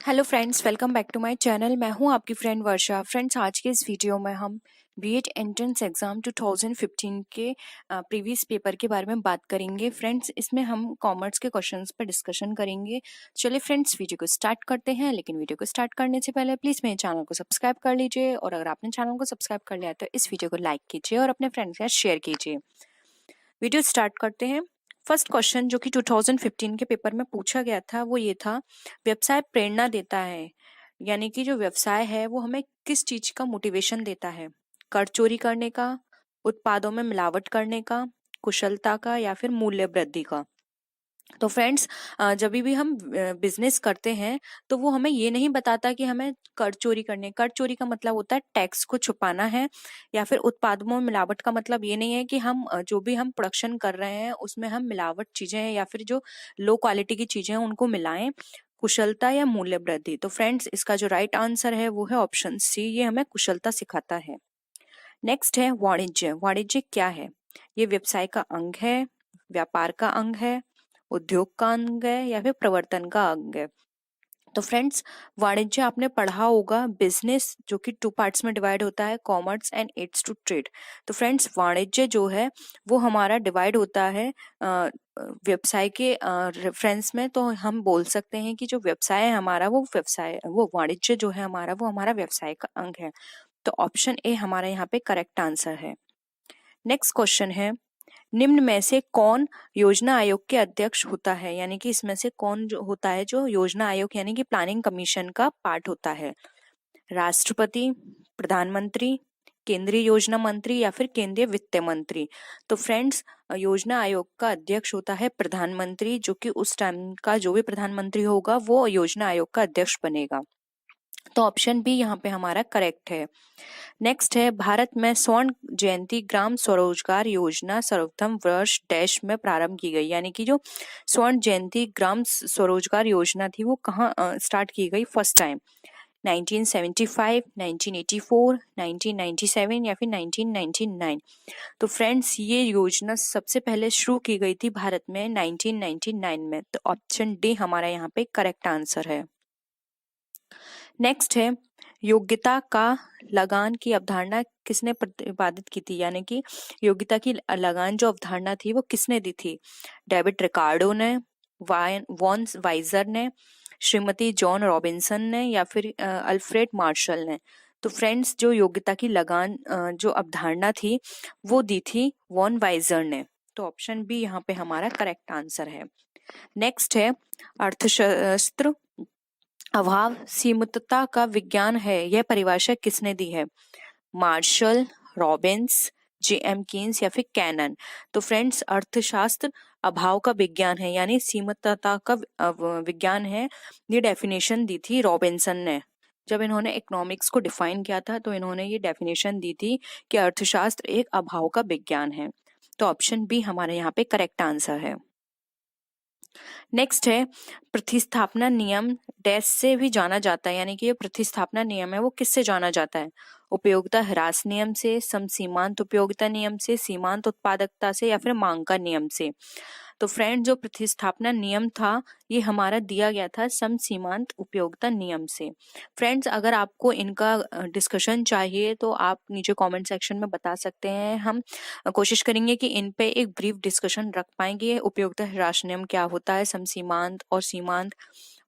Hello friends, welcome back to my channel. मैं हूं आपकी फ्रेंड वर्षा। फ्रेंड्स, आज के इस वीडियो में हम बीएड एंट्रेंस एग्जाम 2015 के प्रीवियस पेपर के बारे में बात करेंगे। फ्रेंड्स, इसमें हम कॉमर्स के क्वेश्चंस पर डिस्कशन करेंगे। चलिए फ्रेंड्स, वीडियो को स्टार्ट करते हैं। लेकिन वीडियो को स्टार्ट करने से पहले प्लीज़ मेरे चैनल को सब्सक्राइब कर लीजिए, और अगर आपने चैनल को सब्सक्राइब कर लिया तो इस वीडियो को लाइक कीजिए और अपने फ्रेंड्स के साथ शेयर कीजिए। वीडियो स्टार्ट करते हैं। फर्स्ट क्वेश्चन जो कि 2015 के पेपर में पूछा गया था वो ये था, व्यवसाय प्रेरणा देता है, यानी कि जो व्यवसाय है वो हमें किस चीज का मोटिवेशन देता है? कर चोरी करने का, उत्पादों में मिलावट करने का, कुशलता का, या फिर मूल्य वृद्धि का? तो फ्रेंड्स, जब भी हम बिजनेस करते हैं तो वो हमें ये नहीं बताता कि हमें कर चोरी का मतलब होता है टैक्स को छुपाना है, या फिर उत्पादों में मिलावट का मतलब ये नहीं है कि हम जो भी हम प्रोडक्शन कर रहे हैं उसमें हम मिलावट चीजें हैं या फिर जो लो क्वालिटी की चीजें हैं उनको मिलाएं। कुशलता या मूल्य वृद्धि? तो फ्रेंड्स, इसका जो राइट आंसर है वो है ऑप्शन सी, ये हमें कुशलता सिखाता है। नेक्स्ट है वाणिज्य। वाणिज्य क्या है? ये व्यवसाय का अंग है, व्यापार का अंग है, उद्योग का अंग है, या फिर प्रवर्तन का अंग है? तो फ्रेंड्स, वाणिज्य आपने पढ़ा होगा, बिजनेस जो कि टू पार्ट्स में डिवाइड होता है, commerce and aids to trade. तो फ्रेंड्स, वाणिज्य जो है वो हमारा डिवाइड होता है व्यवसाय के रेफरेंस में। तो हम बोल सकते हैं कि जो व्यवसाय है हमारा, वो वाणिज्य जो है हमारा, वो हमारा व्यवसाय का अंग है। तो ऑप्शन ए हमारा यहाँ पे करेक्ट आंसर है। नेक्स्ट क्वेश्चन है, निम्न में से कौन योजना आयोग के अध्यक्ष होता है? यानी कि इसमें से कौन जो होता है जो योजना आयोग यानी कि प्लानिंग कमीशन का पार्ट होता है? राष्ट्रपति, प्रधानमंत्री, केंद्रीय योजना मंत्री, या फिर केंद्रीय वित्त मंत्री? तो फ्रेंड्स, योजना आयोग का अध्यक्ष होता है प्रधानमंत्री, जो कि उस टाइम का जो भी प्रधानमंत्री होगा वो योजना आयोग का अध्यक्ष बनेगा। तो ऑप्शन बी यहाँ पे हमारा करेक्ट है। नेक्स्ट है, भारत में स्वर्ण जयंती ग्राम स्वरोजगार योजना सर्वप्रथम वर्ष डैश में प्रारंभ की गई? यानी कि जो स्वर्ण जयंती ग्राम स्वरोजगार योजना थी वो कहाँ स्टार्ट की गई फर्स्ट टाइम? 1975, 1984, 1997, या फिर 1999? तो फ्रेंड्स, ये योजना सबसे पहले शुरू की गई थी भारत में 1999 में। तो ऑप्शन डी हमारा यहाँ पे करेक्ट आंसर है। नेक्स्ट है, योग्यता का लगान की अवधारणा किसने प्रतिपादित की थी? यानी कि योग्यता की लगान जो अवधारणा थी वो किसने दी थी? डेविड रिकार्डो ने, वॉन वाइजर ने, श्रीमती जॉन रॉबिन्सन ने, या फिर अल्फ्रेड मार्शल ने? तो फ्रेंड्स, जो योग्यता की लगान जो अवधारणा थी वो दी थी वॉन वाइजर ने। तो ऑप्शन बी यहाँ पे हमारा करेक्ट आंसर है। नेक्स्ट है, अर्थशास्त्र अभाव सीमितता का विज्ञान है, यह परिभाषा किसने दी है? मार्शल, रॉबिन्स, जेएम कीन्स, या फिर कैनन? तो फ्रेंड्स, अर्थशास्त्र अभाव का विज्ञान है यानी सीमितता का विज्ञान है, ये डेफिनेशन दी थी रॉबिन्सन ने। जब इन्होंने इकोनॉमिक्स को डिफाइन किया था तो इन्होंने ये डेफिनेशन दी थी कि अर्थशास्त्र एक अभाव का विज्ञान है। तो ऑप्शन बी हमारे यहाँ पे करेक्ट आंसर है। नेक्स्ट है, प्रतिस्थापना नियम डैश से भी जाना जाता है, यानी कि ये प्रतिस्थापना नियम है वो किससे जाना जाता है? उपयोगिता ह्रास नियम से, समसीमांत उपयोगिता नियम से, सीमांत उत्पादकता से, या फिर मांग का नियम से? तो फ्रेंड, जो प्रतिस्थापना नियम था ये हमारा दिया गया था समसीमांत उपयोगिता नियम से। फ्रेंड्स, अगर आपको इनका डिस्कशन चाहिए तो आप नीचे कमेंट सेक्शन में बता सकते हैं। हम कोशिश करेंगे कि इन पे एक ब्रीफ डिस्कशन रख पाएंगे। उपयोगिता ह्रास नियम क्या होता है, समसीमांत और सीमांत,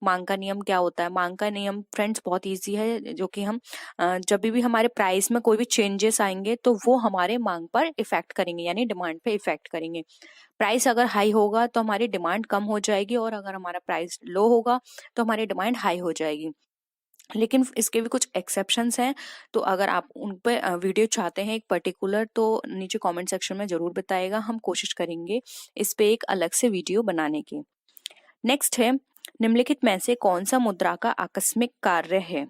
मांग का नियम क्या होता है? मांग का नियम फ्रेंड्स बहुत इजी है, जो कि हम जब भी हमारे प्राइस में कोई भी चेंजेस आएंगे तो वो हमारे मांग पर इफेक्ट करेंगे, यानी डिमांड पे इफेक्ट करेंगे। प्राइस अगर हाई होगा तो हमारी डिमांड कम हो जाएगी, और अगर हमारा प्राइस लो होगा तो हमारी डिमांड हाई हो जाएगी। लेकिन इसके भी कुछ एक्सेप्शंस हैं। तो अगर आप उन पे वीडियो चाहते हैं एक पर्टिकुलर, तो नीचे कमेंट सेक्शन में जरूर बताइएगा। हम कोशिश करेंगे इस पे एक अलग से वीडियो बनाने की। नेक्स्ट है, निम्नलिखित में से कौन सा मुद्रा का आकस्मिक कार्य है?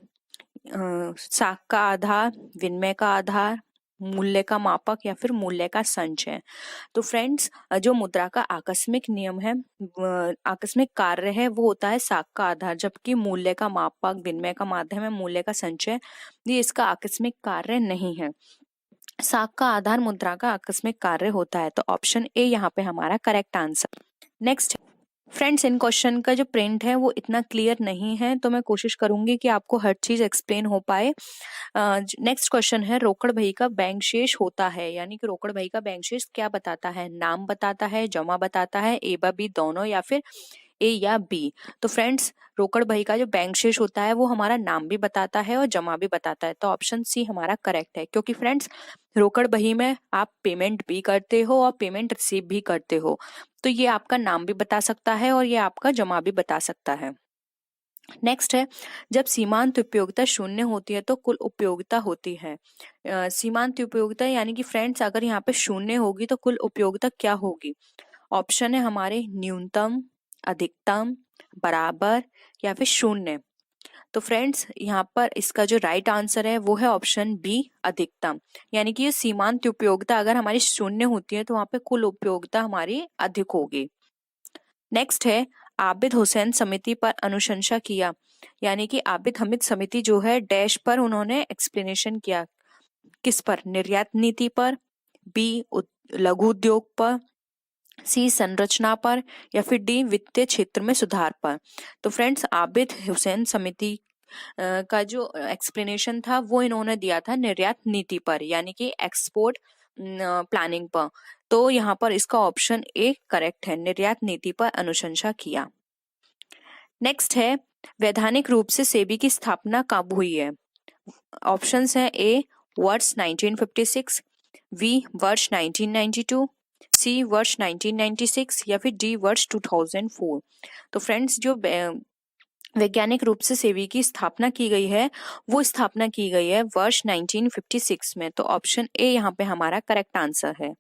साख का आधार, विनिमय का आधार, मूल्य का मापक, या फिर मूल्य का संचय? तो फ्रेंड्स, जो मुद्रा का आकस्मिक नियम है, आकस्मिक कार्य है, वो होता है साख का आधार, जबकि मूल्य का मापक, विनिमय का माध्यम है, मूल्य का संचय, ये इसका आकस्मिक कार्य नहीं है। साख का आधार मुद्रा का आकस्मिक कार्य होता है। तो ऑप्शन ए यहाँ पे हमारा करेक्ट आंसर। नेक्स्ट, फ्रेंड्स इन क्वेश्चन का जो प्रिंट है वो इतना क्लियर नहीं है, तो मैं कोशिश करूंगी कि आपको हर चीज एक्सप्लेन हो पाए। नेक्स्ट क्वेश्चन है रोकड़ बही का बैंक शेष होता है, यानी कि रोकड़ बही का बैंक शेष क्या बताता है? नाम बताता है, जमा बताता है, ए व बी दोनों, या फिर ए या बी? तो फ्रेंड्स रोकड़ बही का जो बैंक शेष होता है वो हमारा नाम भी बताता है और जमा भी बताता है, तो ऑप्शन सी हमारा करेक्ट है। क्योंकि फ्रेंड्स रोकड़ बही में आप पेमेंट भी करते हो और पेमेंट रिसीव भी करते हो, तो ये आपका नाम भी बता सकता है और ये आपका जमा भी बता सकता है। नेक्स्ट है जब सीमांत उपयोगिता शून्य होती है तो कुल उपयोगिता होती है। सीमांत उपयोगिता यानी कि फ्रेंड्स अगर यहाँ पे शून्य होगी तो कुल उपयोगिता क्या होगी? ऑप्शन है हमारे न्यूनतम, अधिकतम, बराबर या फिर शून्य। तो फ्रेंड्स यहाँ पर इसका जो राइट आंसर है वो है ऑप्शन बी, अधिकतम। यानी कि ये सीमांत उपयोगिता अगर हमारी शून्य होती है तो वहां पे कुल उपयोगिता हमारी अधिक होगी। नेक्स्ट है आबिद हुसैन समिति पर अनुशंसा किया, यानी कि आबिद हमीद समिति जो है डैश पर उन्होंने एक्सप्लेनेशन किया, किस पर? निर्यात नीति पर, बी लघु उद्योग पर, सी संरचना पर, या फिर डी वित्तीय क्षेत्र में सुधार पर। तो फ्रेंड्स आबिद हुसैन समिति का जो एक्सप्लेनेशन था वो इन्होंने दिया था निर्यात नीति पर, यानी कि एक्सपोर्ट प्लानिंग पर। तो यहाँ पर इसका ऑप्शन ए करेक्ट है, निर्यात नीति पर अनुशंसा किया। नेक्स्ट है वैधानिक रूप से सेबी की स्थापना कब हुई है? ऑप्शंस हैं ए वर्ष 1956, बी वर्ष 1992, सी वर्ष 1996 या फिर डी वर्ष 2004। तो फ्रेंड्स जो वैज्ञानिक रूप से सेबी की स्थापना की गई है वो स्थापना की गई है वर्ष 1956 में, तो ऑप्शन ए यहाँ पे हमारा करेक्ट आंसर है।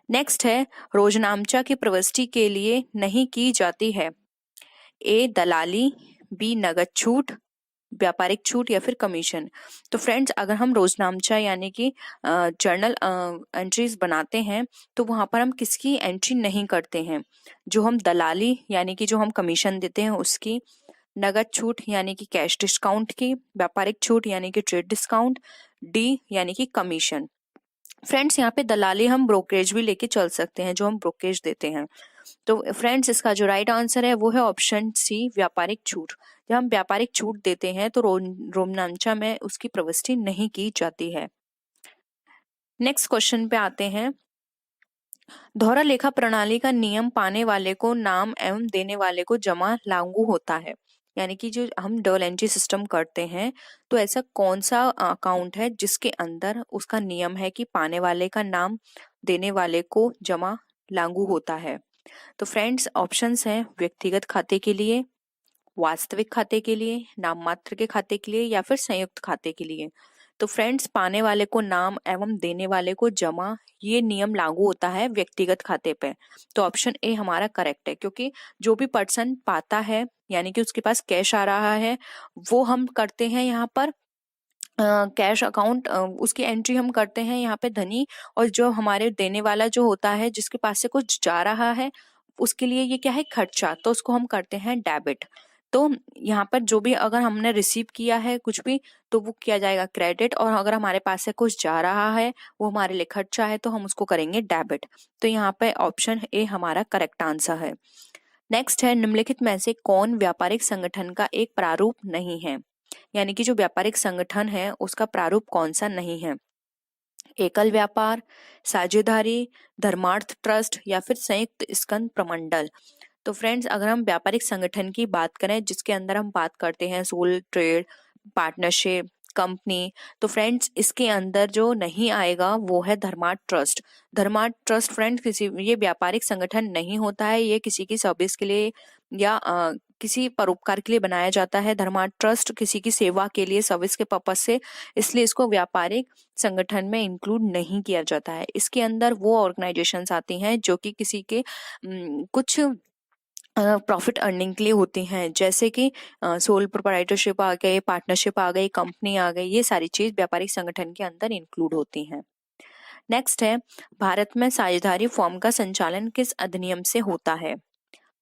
नेक्स्ट है रोजनामचा की प्रविष्टि के लिए नहीं की जाती है, ए दलाली, बी नगद छूट, व्यापारिक छूट या फिर कमीशन। तो फ्रेंड्स अगर हम रोजनामचा यानी कि जर्नल एंट्रीज बनाते हैं तो वहां पर हम किसकी एंट्री नहीं करते हैं? जो हम दलाली यानी कि जो हम कमीशन देते हैं उसकी, नगद छूट यानी कि कैश डिस्काउंट की, व्यापारिक छूट यानी कि ट्रेड डिस्काउंट, डी यानी कि कमीशन। फ्रेंड्स यहाँ पे दलाली हम ब्रोकरेज भी लेके चल सकते हैं, जो हम ब्रोकरेज देते हैं। तो फ्रेंड्स इसका जो राइट आंसर है वो है ऑप्शन सी, व्यापारिक छूट। जब हम व्यापारिक छूट देते हैं तो रोमनांचा में उसकी प्रविष्टि नहीं की जाती है। नेक्स्ट क्वेश्चन पे आते हैं। दोहरा लेखा प्रणाली का नियम पाने वाले को नाम एवं देने वाले को जमा लागू होता है, यानी कि जो हम डबल एंट्री सिस्टम करते हैं तो ऐसा कौन सा अकाउंट है जिसके अंदर उसका नियम है कि पाने वाले का नाम, देने वाले को जमा लागू होता है? तो फ्रेंड्स ऑप्शंस हैं व्यक्तिगत खाते के लिए, वास्तविक खाते के लिए, नाम मात्र के खाते के लिए या फिर संयुक्त खाते के लिए। तो फ्रेंड्स पाने वाले को नाम एवं देने वाले को जमा, ये नियम लागू होता है व्यक्तिगत खाते पे। तो ऑप्शन ए हमारा करेक्ट है, क्योंकि जो भी पर्सन पाता है यानी कि उसके पास कैश आ रहा है वो हम करते हैं यहाँ पर कैश अकाउंट, उसकी एंट्री हम करते हैं यहाँ पे धनी, और जो हमारे देने वाला जो होता है जिसके पास से कुछ जा रहा है उसके लिए ये क्या है? खर्चा, तो उसको हम करते हैं डेबिट। तो यहाँ पर जो भी अगर हमने रिसीव किया है कुछ भी तो वो किया जाएगा क्रेडिट, और अगर हमारे पास से कुछ जा रहा है वो हमारे लिए खर्चा है तो हम उसको करेंगे डेबिट। तो यहाँ पे ऑप्शन ए हमारा करेक्ट आंसर है। नेक्स्ट है निम्नलिखित में से कौन व्यापारिक संगठन का एक प्रारूप नहीं है, यानी कि जो व्यापारिक संगठन है उसका प्रारूप कौन सा नहीं है? एकल व्यापार, साझेदारी, धर्मार्थ ट्रस्ट या फिर संयुक्त स्कंद प्रमंडल। तो फ्रेंड्स अगर हम व्यापारिक संगठन की बात करें जिसके अंदर हम बात करते हैं सोल ट्रेड, पार्टनरशिप, कंपनी, तो फ्रेंड्स इसके अंदर जो नहीं आएगा वो है धर्मार्थ ट्रस्ट। धर्मार्थ ट्रस्ट फ्रेंड्स किसी, ये व्यापारिक संगठन नहीं होता है, ये किसी की सर्विस के लिए या किसी परोपकार के लिए बनाया जाता है। धर्मार्थ ट्रस्ट किसी की सेवा के लिए, सर्विस के पर्पज से, इसलिए इसको व्यापारिक संगठन में इंक्लूड नहीं किया जाता है। इसके अंदर वो ऑर्गेनाइजेशंस आती हैं जो कि किसी के कुछ प्रॉफिट अर्निंग के लिए होती हैं, जैसे कि सोल प्रोप्राइटरशिप आ गए, पार्टनरशिप आ गई, कंपनी आ गई, ये सारी चीज व्यापारिक संगठन के अंदर इंक्लूड होती हैं। नेक्स्ट है भारत में साझेदारी फॉर्म का संचालन किस अधिनियम से होता है?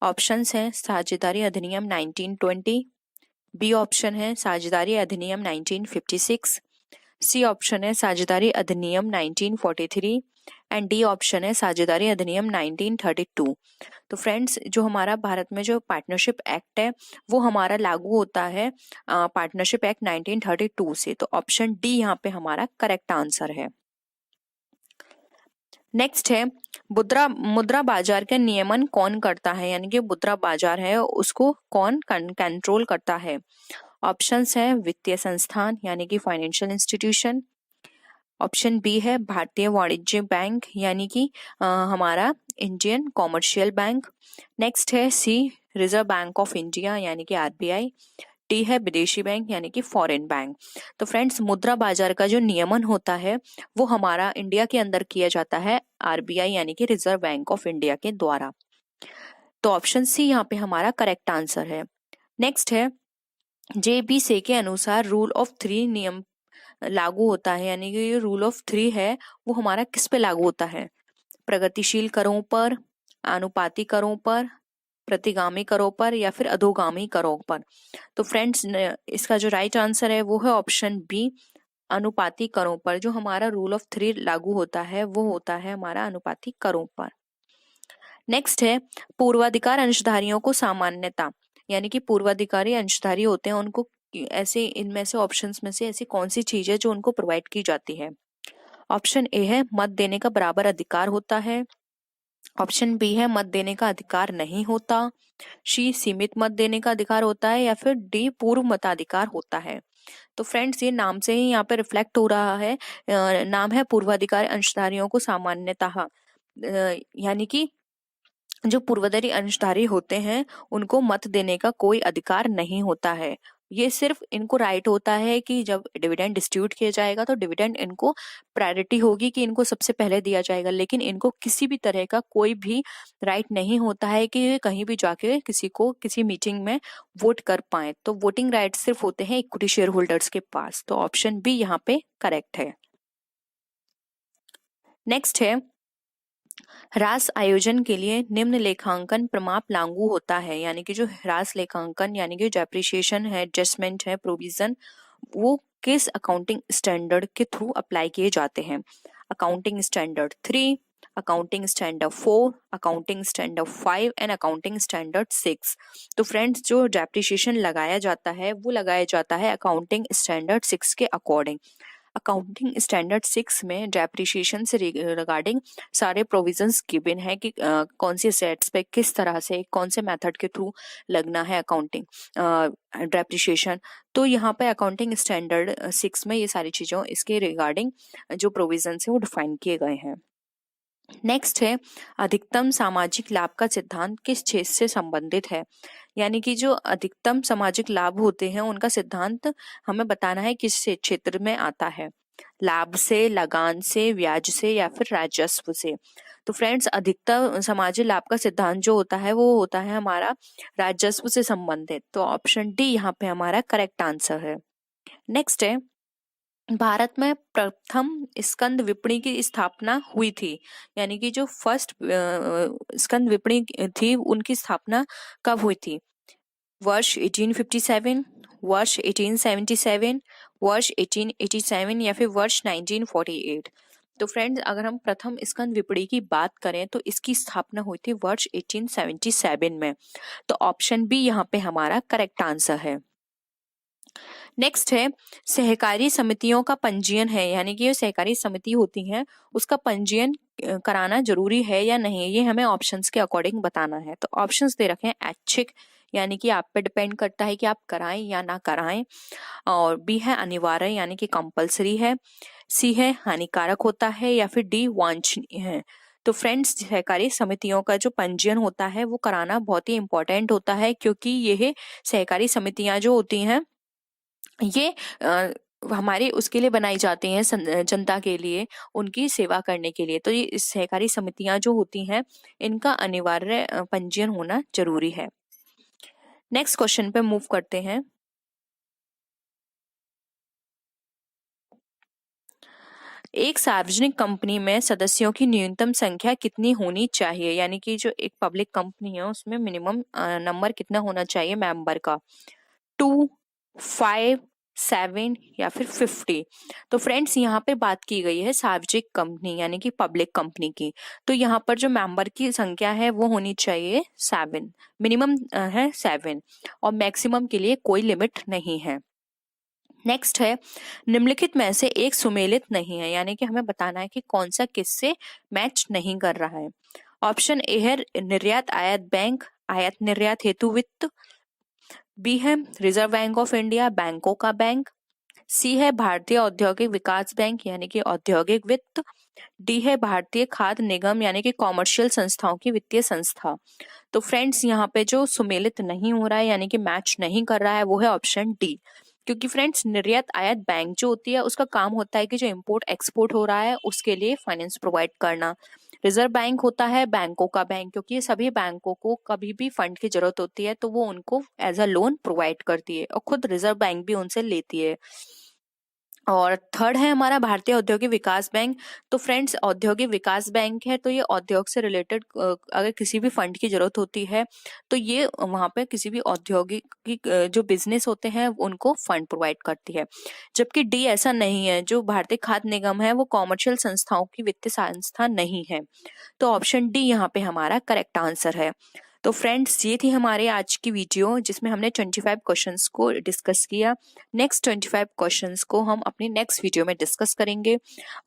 ऑप्शंस हैं साझेदारी अधिनियम 1920, बी ऑप्शन है साझेदारी अधिनियम 1956, सी ऑप्शन है साझेदारी अधिनियम 1943, एंड डी ऑप्शन है साझेदारी अधिनियम 1932। तो फ्रेंड्स, जो हमारा भारत में जो पार्टनरशिप एक्ट है वो हमारा लागू होता है पार्टनरशिप एक्ट 1932 से। तो ऑप्शन डी यहाँ पे हमारा करेक्ट आंसर है। नेक्स्ट है मुद्रा बाजार का नियमन कौन करता है, यानी कि मुद्रा बाजार है उसको कौन कंट्रोल करता है। ऑप्शंस है वित्तीय संस्थान यानी कि फाइनेंशियल इंस्टीट्यूशन। ऑप्शन बी है भारतीय वाणिज्य बैंक यानी कि हमारा इंडियन कॉमर्शियल बैंक। नेक्स्ट है सी रिजर्व बैंक ऑफ इंडिया यानी कि आरबीआई। डी है विदेशी बैंक यानी कि फॉरेन बैंक। तो फ्रेंड्स, मुद्रा बाजार का जो नियमन होता है वो हमारा इंडिया के अंदर किया जाता है आरबीआई यानी कि रिजर्व बैंक ऑफ इंडिया के द्वारा। तो ऑप्शन सी यहाँ पे हमारा करेक्ट आंसर है। नेक्स्ट है जेबी से के अनुसार रूल ऑफ थ्री नियम लागू होता है, यानी कि ये रूल ऑफ थ्री है वो हमारा किस पे लागू होता है। प्रगतिशील करों पर, अनुपाती करों पर, प्रतिगामी करों पर या फिर अधोगामी करों पर। तो फ्रेंड्स, इसका जो राइट आंसर है वो है ऑप्शन बी, अनुपाती करों पर। जो हमारा रूल ऑफ थ्री लागू होता है वो होता है हमारा अनुपाती करों पर। नेक्स्ट है पूर्वाधिकार अंशधारियों को सामान्यता, यानी कि पूर्वाधिकारी अंशधारी होते हैं उनको ऐसे इनमें से ऑप्शंस में से ऐसी कौन सी चीज है जो उनको प्रोवाइड की जाती है। ऑप्शन ए है मत देने का बराबर अधिकार होता है। ऑप्शन बी है मत देने का अधिकार नहीं होता। सी सीमित मत देने का अधिकार होता है या फिर डी पूर्व मताधिकार होता है। तो फ्रेंड्स, ये नाम से ही यहाँ पे रिफ्लेक्ट हो रहा है, नाम है पूर्वाधिकार अंशधारियों को सामान्यतः, यानी कि जो पूर्वाधिकारी अंशधारी होते हैं उनको मत देने का कोई अधिकार नहीं होता है। ये सिर्फ इनको राइट होता है कि जब डिविडेंड डिस्ट्रीब्यूट किया जाएगा तो डिविडेंड इनको प्रायोरिटी होगी कि इनको सबसे पहले दिया जाएगा, लेकिन इनको किसी भी तरह का कोई भी राइट नहीं होता है कि ये कहीं भी जाके किसी को किसी मीटिंग में वोट कर पाए। तो वोटिंग राइट सिर्फ होते हैं इक्विटी शेयर होल्डर्स के पास। तो ऑप्शन बी यहाँ पे करेक्ट है। नेक्स्ट है ह्रास आयोजन के लिए निम्न लेखांकन प्रमाप लागू होता है, यानी कि जो ह्रास लेखांकन यानी कि डेप्रिसिएशन है, एडजस्टमेंट है, प्रोविजन, वो किस अकाउंटिंग स्टैंडर्ड के थ्रू अप्लाई किए जाते हैं। Accounting standard 3, accounting standard 4, accounting standard 5 and accounting standard 6। तो फ्रेंड्स, जो डेप्रिसिएशन लगाया जाता है वो लगाया जाता है अकाउंटिंग स्टैंडर्ड 6 के अकॉर्डिंग। अकाउंटिंग स्टैंडर्ड 6 में डेप्रिसिएशन से रिगार्डिंग सारे प्रोविजंस गिवन है कि कौन सी सेट्स पे किस तरह से कौन से मेथड के थ्रू लगना है अकाउंटिंग डेप्रिसिएशन। तो यहाँ पे अकाउंटिंग स्टैंडर्ड 6 में ये सारी चीजों इसके रिगार्डिंग जो प्रोविजंस है वो डिफाइन किए गए हैं। नेक्स्ट है अधिकतम सामाजिक लाभ का सिद्धांत किस क्षेत्र से संबंधित है, यानी कि जो अधिकतम सामाजिक लाभ होते हैं उनका सिद्धांत हमें बताना है किस क्षेत्र में आता है। लाभ से, लगान से, ब्याज से या फिर राजस्व से। तो फ्रेंड्स, अधिकतम सामाजिक लाभ का सिद्धांत जो होता है वो होता है हमारा राजस्व से संबंधित। तो ऑप्शन डी यहाँ पे हमारा करेक्ट आंसर है। नेक्स्ट है भारत में प्रथम स्कंद विपणि की स्थापना हुई थी, यानी कि जो फर्स्ट स्कंद विपणि थी उनकी स्थापना कब हुई थी। वर्ष 1857, वर्ष 1877, वर्ष 1887 या फिर वर्ष 1948। तो फ्रेंड्स, अगर हम प्रथम स्कंद विपणि की बात करें तो इसकी स्थापना हुई थी वर्ष 1877 में। तो ऑप्शन बी यहाँ पे हमारा करेक्ट आंसर है। नेक्स्ट है सहकारी समितियों का पंजीयन है, यानी कि जो सहकारी समिति होती है उसका पंजीयन कराना जरूरी है या नहीं, ये हमें ऑप्शंस के अकॉर्डिंग बताना है। तो ऑप्शंस दे रखे हैं ऐच्छिक, यानी कि आप पे डिपेंड करता है कि आप कराएं या ना कराएं। और बी है अनिवार्य, यानी कि कंपलसरी है। सी है हानिकारक होता है या फिर डी वांछनीय है। तो फ्रेंड्स, सहकारी समितियों का जो पंजीयन होता है वो कराना बहुत ही इंपॉर्टेंट होता है, क्योंकि यह सहकारी समितियां जो होती हैं ये हमारे उसके लिए बनाई जाती हैं, जनता के लिए, उनकी सेवा करने के लिए। तो ये सहकारी समितियां जो होती हैं इनका अनिवार्य पंजीयन होना जरूरी है। नेक्स्ट क्वेश्चन पे मूव करते हैं। एक सार्वजनिक कंपनी में सदस्यों की न्यूनतम संख्या कितनी होनी चाहिए, यानी कि जो एक पब्लिक कंपनी है उसमें मिनिमम नंबर कितना होना चाहिए मेंबर का। 2, 5, 7 या फिर 50। तो फ्रेंड्स यहाँ पे बात की गई है सार्वजनिक कंपनी यानी कि पब्लिक कंपनी की। तो यहाँ पर जो मेंबर की संख्या है वो होनी चाहिए 7, मिनिमम है 7 और मैक्सिमम के लिए कोई लिमिट नहीं है। नेक्स्ट है, निम्नलिखित में से एक सुमेलित नहीं है, यानी कि हमें बताना है कि कौन सा किससे मैच नहीं कर रहा है। ऑप्शन ए है निर्यात आयात बैंक, आयात निर्यात हेतु वित्त। बी है रिजर्व बैंक ऑफ इंडिया, बैंकों का बैंक। सी है भारतीय औद्योगिक विकास बैंक यानी कि औद्योगिक वित्त। डी है भारतीय खाद्य निगम यानी कि कॉमर्शियल संस्थाओं की वित्तीय संस्था। तो फ्रेंड्स यहाँ पे जो सुमेलित नहीं हो रहा है यानी कि मैच नहीं कर रहा है वो है ऑप्शन डी। क्योंकि फ्रेंड्स निर्यात आयात बैंक जो होती है उसका काम होता है कि जो इम्पोर्ट एक्सपोर्ट हो रहा है उसके लिए फाइनेंस प्रोवाइड करना। रिजर्व बैंक होता है बैंकों का बैंक, क्योंकि ये सभी बैंकों को कभी भी फंड की जरूरत होती है तो वो उनको एज अ लोन प्रोवाइड करती है और खुद रिजर्व बैंक भी उनसे लेती है। और थर्ड है हमारा भारतीय औद्योगिक विकास बैंक। तो फ्रेंड्स औद्योगिक विकास बैंक है तो ये उद्योग से रिलेटेड अगर किसी भी फंड की जरूरत होती है तो ये वहां पे किसी भी औद्योगिक जो बिजनेस होते हैं उनको फंड प्रोवाइड करती है। जबकि डी ऐसा नहीं है, जो भारतीय खाद्य निगम है वो कॉमर्शियल संस्थाओं की वित्तीय संस्था नहीं है। तो ऑप्शन डी यहाँ पे हमारा करेक्ट आंसर है। तो फ्रेंड्स ये थी हमारे आज की वीडियो जिसमें हमने 25 क्वेश्चंस को डिस्कस किया। नेक्स्ट 25 क्वेश्चंस को हम अपनी नेक्स्ट वीडियो में डिस्कस करेंगे।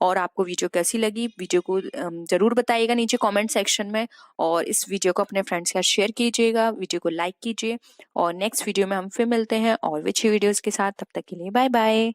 और आपको वीडियो कैसी लगी, वीडियो को जरूर बताइएगा नीचे कमेंट सेक्शन में। और इस वीडियो को अपने फ्रेंड्स के साथ शेयर कीजिएगा, वीडियो को लाइक कीजिए। और नेक्स्ट वीडियो में हम फिर मिलते हैं और अच्छी वीडियोस के साथ। तब तक के लिए बाय बाय।